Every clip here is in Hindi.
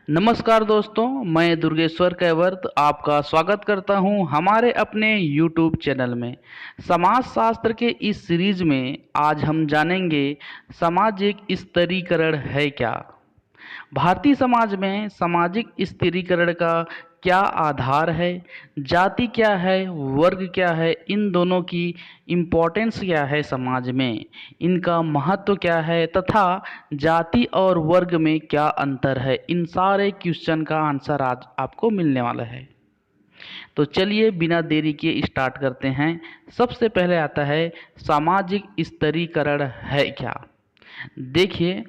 नमस्कार दोस्तों, मैं दुर्गेश्वर कैवर्त आपका स्वागत करता हूं हमारे अपने YouTube चैनल में। समाज शास्त्र के इस सीरीज में आज हम जानेंगे सामाजिक स्तरीकरण है क्या। भारतीय समाज में सामाजिक स्थिरीकरण का क्या आधार है, जाति क्या है, वर्ग क्या है, इन दोनों की इम्पोर्टेंस क्या है समाज में, इनका महत्व क्या है तथा जाति और वर्ग में क्या अंतर है, इन सारे क्वेश्चन का आंसर आज आपको मिलने वाला है। तो चलिए बिना देरी किए स्टार्ट करते हैं। सबसे पहले आता है सामाजिक स्तरीकरण है क्या। देखिए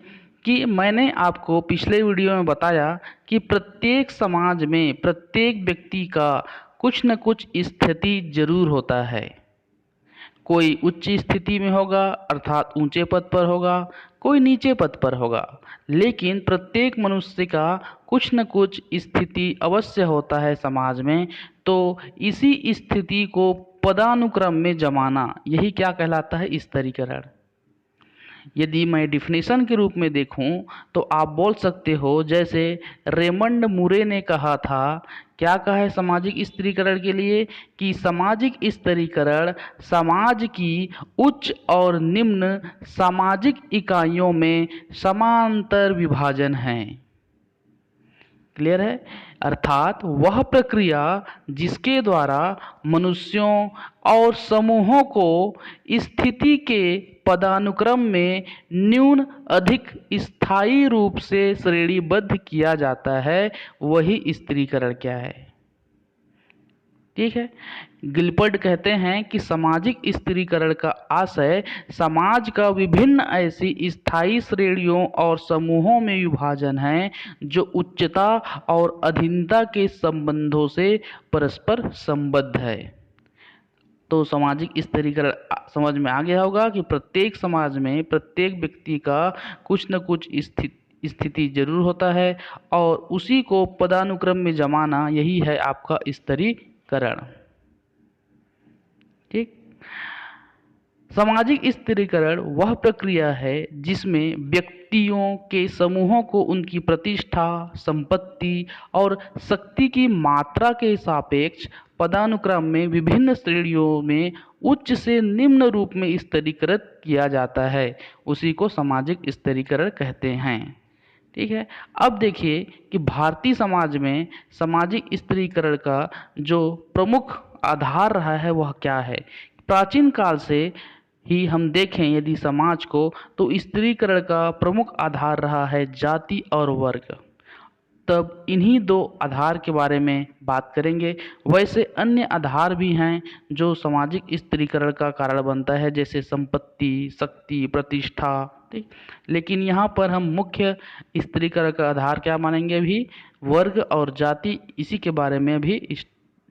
कि मैंने आपको पिछले वीडियो में बताया कि प्रत्येक समाज में प्रत्येक व्यक्ति का कुछ न कुछ स्थिति जरूर होता है। कोई उच्च स्थिति में होगा अर्थात ऊंचे पद पर होगा, कोई नीचे पद पर होगा, लेकिन प्रत्येक मनुष्य का कुछ न कुछ स्थिति अवश्य होता है समाज में। तो इसी स्थिति को पदानुक्रम में जमाना, यही क्या कहलाता है, स्तरीकरण। यदि मैं डिफिनेशन के रूप में देखूं तो आप बोल सकते हो जैसे रेमंड मूरे ने कहा था, क्या कहा है सामाजिक स्तरीकरण के लिए, कि सामाजिक स्तरीकरण समाज की उच्च और निम्न सामाजिक इकाइयों में समांतर विभाजन है। क्लियर है। अर्थात वह प्रक्रिया जिसके द्वारा मनुष्यों और समूहों को स्थिति के पदानुक्रम में न्यून अधिक स्थायी रूप से श्रेणीबद्ध किया जाता है, वही स्त्रीकरण क्या है। ठीक है। गिलपर्ट कहते हैं कि सामाजिक स्त्रीकरण का आशय समाज का विभिन्न ऐसी स्थायी श्रेणियों और समूहों में विभाजन है जो उच्चता और अधीनता के संबंधों से परस्पर संबद्ध है। तो सामाजिक स्त्रीकरण समझ में आ गया होगा कि प्रत्येक समाज में प्रत्येक व्यक्ति का कुछ न कुछ स्थिति जरूर होता है और उसी को पदानुक्रम में जमाना, यही है आपका स्त्रीकरण। ठीक। सामाजिक स्त्रीकरण वह प्रक्रिया है जिसमें व्यक्तियों के समूहों को उनकी प्रतिष्ठा, संपत्ति और शक्ति की मात्रा के सापेक्ष पदानुक्रम में विभिन्न श्रेणियों में उच्च से निम्न रूप में स्तरीकृत किया जाता है, उसी को सामाजिक स्तरीकरण कहते हैं। ठीक है। अब देखिए कि भारतीय समाज में सामाजिक स्त्रीकरण का जो प्रमुख आधार रहा है वह क्या है। प्राचीन काल से ही हम देखें यदि समाज को, तो स्त्रीकरण का प्रमुख आधार रहा है जाति और वर्ग। तब इन्हीं दो आधार के बारे में बात करेंगे। वैसे अन्य आधार भी हैं जो सामाजिक स्त्रीकरण का कारण बनता है, जैसे संपत्ति, शक्ति, प्रतिष्ठा। ठीक। लेकिन यहाँ पर हम मुख्य स्त्रीकरण का आधार क्या मानेंगे, भी वर्ग और जाति, इसी के बारे में भी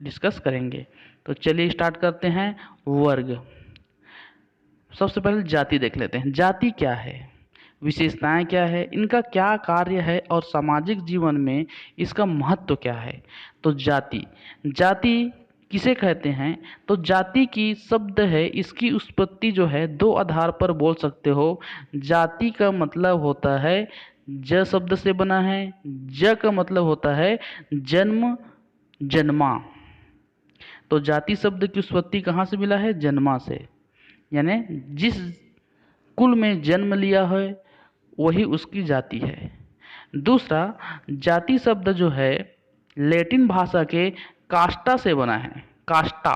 डिस्कस करेंगे। तो चलिए स्टार्ट करते हैं। वर्ग। सबसे पहले जाति देख लेते हैं। जाति क्या है, विशेषताएं क्या है, इनका क्या कार्य है और सामाजिक जीवन में इसका महत्व क्या है। तो जाति, जाति किसे कहते हैं, तो जाति की शब्द है, इसकी उत्पत्ति जो है दो आधार पर बोल सकते हो। जाति का मतलब होता है, ज शब्द से बना है, ज का मतलब होता है जन्म, जन्मा। तो जाति शब्द की उत्पत्ति कहाँ से मिला है, जन्मा से, यानी जिस कुल में जन्म लिया है वही उसकी जाति है। दूसरा, जाति शब्द जो है लैटिन भाषा के कास्टा से बना है, कास्टा,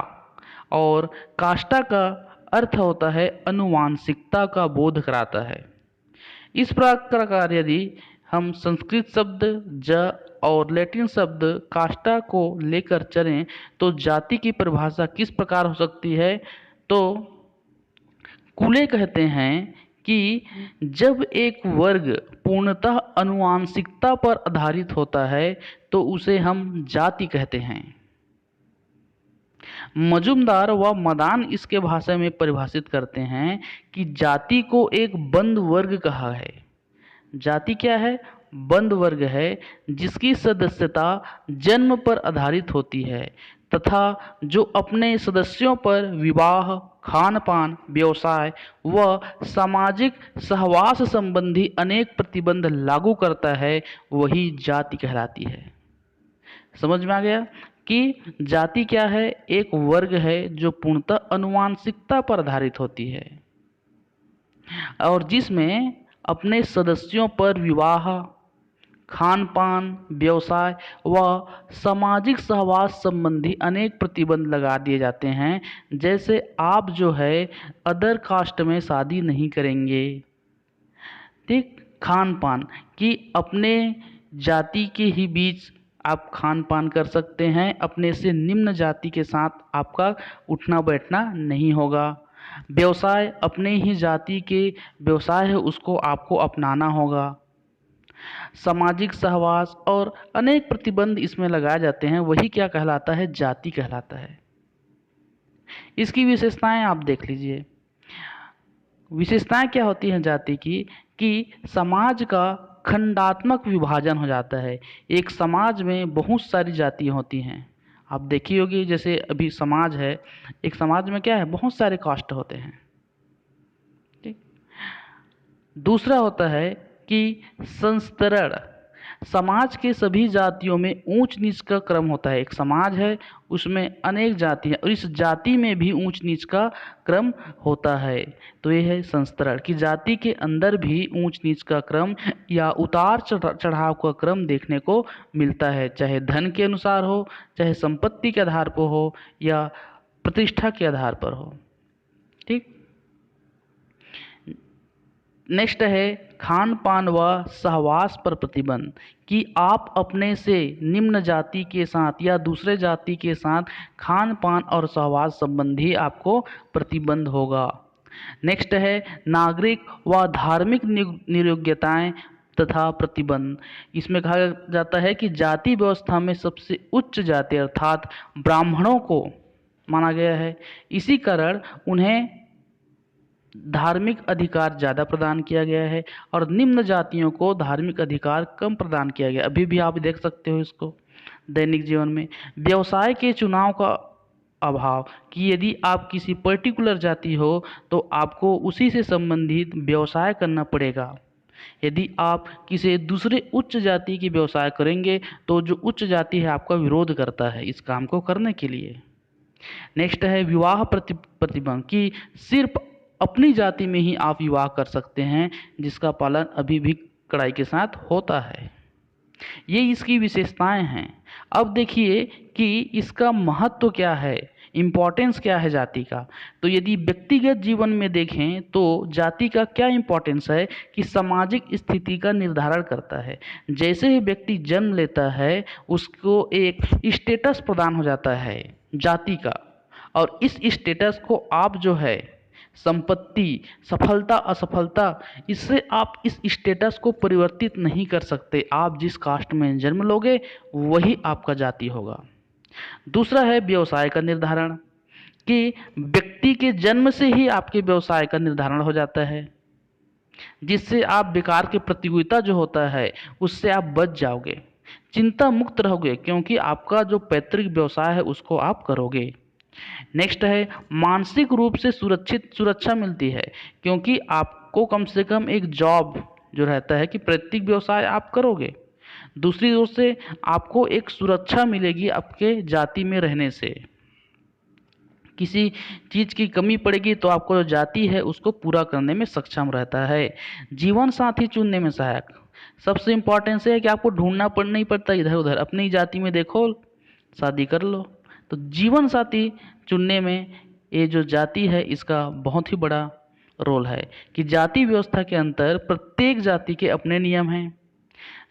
और कास्टा का अर्थ होता है अनुवांशिकता का बोध कराता है। इस प्रकार यदि हम संस्कृत शब्द ज और लैटिन शब्द कास्टा को लेकर चलें तो जाति की परिभाषा किस प्रकार हो सकती है। तो कुले कहते हैं कि जब एक वर्ग पूर्णतः अनुवांशिकता पर आधारित होता है तो उसे हम जाति कहते हैं। मजुमदार व मदान इसके भाषा में परिभाषित करते हैं कि जाति को एक बंद वर्ग कहा है। जाति क्या है, बंद वर्ग है जिसकी सदस्यता जन्म पर आधारित होती है। तथा जो अपने सदस्यों पर विवाह, खान पान, व्यवसाय व सामाजिक सहवास संबंधी अनेक प्रतिबंध लागू करता है वही जाति कहलाती है। समझ में आ गया कि जाति क्या है? एक वर्ग है जो पूर्णतः अनुवांशिकता पर आधारित होती है और जिसमें अपने सदस्यों पर विवाह, खान पान, व्यवसाय व सामाजिक सहवास संबंधी अनेक प्रतिबंध लगा दिए जाते हैं। जैसे आप जो है अदर कास्ट में शादी नहीं करेंगे, ठीक। खान पान कि अपने जाति के ही बीच आप खान पान कर सकते हैं, अपने से निम्न जाति के साथ आपका उठना बैठना नहीं होगा। व्यवसाय, अपने ही जाति के व्यवसाय है उसको आपको अपनाना होगा। सामाजिक सहवास और अनेक प्रतिबंध इसमें लगाए जाते हैं, वही क्या कहलाता है? जाति कहलाता है। इसकी विशेषताएं आप देख लीजिए। विशेषताएं क्या होती हैं जाति की? कि समाज का खंडात्मक विभाजन हो जाता है। एक समाज में बहुत सारी जातियां होती हैं। आप देखी होगी, जैसे अभी समाज है, एक समाज में क्या है? बहुत सारे कास्ट होते हैं, ठीक। दूसरा होता है कि संस्तरण। समाज के सभी जातियों में ऊंच नीच का क्रम होता है। एक समाज है, उसमें अनेक जाति हैं और इस जाति में भी ऊंच नीच का क्रम होता है। तो ये है संस्तरण कि जाति के अंदर भी ऊंच नीच का क्रम या उतार चढ़ाव का क्रम देखने को मिलता है, चाहे धन के अनुसार हो, चाहे संपत्ति के आधार पर हो या प्रतिष्ठा के आधार पर हो, ठीक। नेक्स्ट है खान पान व सहवास पर प्रतिबंध कि आप अपने से निम्न जाति के साथ या दूसरे जाति के साथ खान पान और सहवास संबंधी आपको प्रतिबंध होगा। नेक्स्ट है नागरिक व धार्मिक नियोग्यताएं तथा प्रतिबंध। इसमें कहा जाता है कि जाति व्यवस्था में सबसे उच्च जाति अर्थात ब्राह्मणों को माना गया है, इसी कारण उन्हें धार्मिक अधिकार ज़्यादा प्रदान किया गया है और निम्न जातियों को धार्मिक अधिकार कम प्रदान किया गया। अभी भी आप देख सकते हो इसको दैनिक जीवन में। व्यवसाय के चुनाव का अभाव कि यदि आप किसी पर्टिकुलर जाति हो तो आपको उसी से संबंधित व्यवसाय करना पड़ेगा। यदि आप किसी दूसरे उच्च जाति की व्यवसाय करेंगे तो जो उच्च जाति है आपका विरोध करता है इस काम को करने के लिए। नेक्स्ट है विवाह प्रतिबंध कि सिर्फ अपनी जाति में ही आप विवाह कर सकते हैं, जिसका पालन अभी भी कड़ाई के साथ होता है। ये इसकी विशेषताएं हैं। अब देखिए कि इसका महत्व क्या है, इम्पोर्टेंस क्या है जाति का। तो यदि व्यक्तिगत जीवन में देखें तो जाति का क्या इम्पोर्टेंस है कि सामाजिक स्थिति का निर्धारण करता है। जैसे ही व्यक्ति जन्म लेता है उसको एक स्टेटस प्रदान हो जाता है जाति का, और इस स्टेटस को आप जो है संपत्ति, सफलता, असफलता, इससे आप इस स्टेटस को परिवर्तित नहीं कर सकते। आप जिस कास्ट में जन्म लोगे वही आपका जाति होगा। दूसरा है व्यवसाय का निर्धारण कि व्यक्ति के जन्म से ही आपके व्यवसाय का निर्धारण हो जाता है, जिससे आप बेकार की प्रतियोगिता जो होता है उससे आप बच जाओगे, चिंता मुक्त रहोगे, क्योंकि आपका जो पैतृक व्यवसाय है उसको आप करोगे। नेक्स्ट है मानसिक रूप से सुरक्षा मिलती है, क्योंकि आपको कम से कम एक जॉब जो रहता है कि प्रत्येक व्यवसाय आप करोगे। दूसरी ओर से आपको एक सुरक्षा मिलेगी आपके जाति में रहने से। किसी चीज़ की कमी पड़ेगी तो आपको जो जाति है उसको पूरा करने में सक्षम रहता है। जीवन साथी चुनने में सहायक, सबसे इम्पोर्टेंट है कि आपको ढूंढना नहीं पड़ता इधर उधर, अपनी जाति में देखो शादी कर लो। तो जीवन साथी चुनने में ये जो जाति है इसका बहुत ही बड़ा रोल है कि जाति व्यवस्था के अंतर प्रत्येक जाति के अपने नियम हैं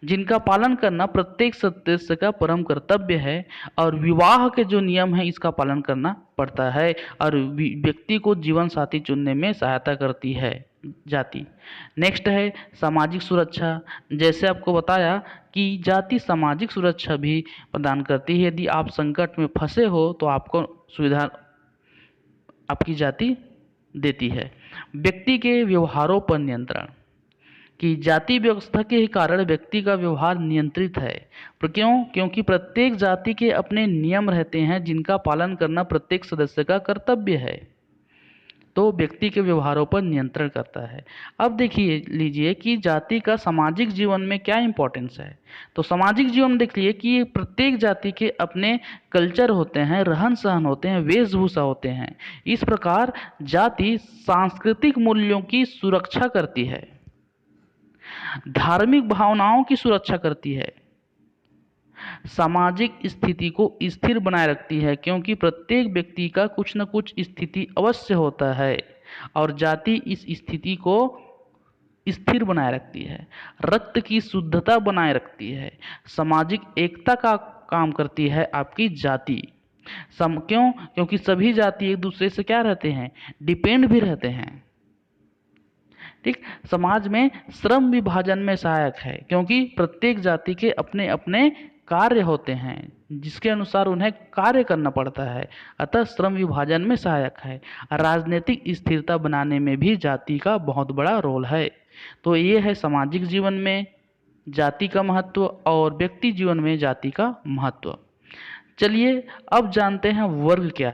जिनका पालन करना प्रत्येक सदस्य का परम कर्तव्य है, और विवाह के जो नियम हैं इसका पालन करना पड़ता है, और व्यक्ति को जीवन साथी चुनने में सहायता करती है जाति। नेक्स्ट है सामाजिक सुरक्षा। जैसे आपको बताया कि जाति सामाजिक सुरक्षा भी प्रदान करती है। यदि आप संकट में फंसे हो तो आपको सुविधा आपकी जाति देती है। व्यक्ति के व्यवहारों पर नियंत्रण कि जाति व्यवस्था के कारण व्यक्ति का व्यवहार नियंत्रित है। पर क्यों? क्योंकि प्रत्येक जाति के अपने नियम रहते हैं जिनका पालन करना प्रत्येक सदस्य का कर्तव्य है, तो व्यक्ति के व्यवहारों पर नियंत्रण करता है। अब देखिए लीजिए कि जाति का सामाजिक जीवन में क्या इंपॉर्टेंस है। तो सामाजिक जीवन देख लिए कि प्रत्येक जाति के अपने कल्चर होते हैं, रहन सहन होते हैं, वेशभूषा होते हैं। इस प्रकार जाति सांस्कृतिक मूल्यों की सुरक्षा करती है, धार्मिक भावनाओं की सुरक्षा करती है, सामाजिक स्थिति को स्थिर बनाए रखती है, क्योंकि प्रत्येक व्यक्ति का कुछ न कुछ स्थिति अवश्य होता है और जाति इस स्थिति को स्थिर बनाए रखती है, रक्त की शुद्धता बनाए रखती है, सामाजिक एकता का काम करती है आपकी जाति। क्यों? क्योंकि सभी जाति एक दूसरे से क्या रहते हैं, डिपेंड भी रहते हैं। ठीक, समाज में श्रम विभाजन में सहायक है, क्योंकि प्रत्येक जाति के अपने अपने कार्य होते हैं जिसके अनुसार उन्हें कार्य करना पड़ता है, अतः श्रम विभाजन में सहायक है। राजनीतिक स्थिरता बनाने में भी जाति का बहुत बड़ा रोल है। तो ये है सामाजिक जीवन में जाति का महत्व और व्यक्ति जीवन में जाति का महत्व। चलिए अब जानते हैं वर्ग क्या है।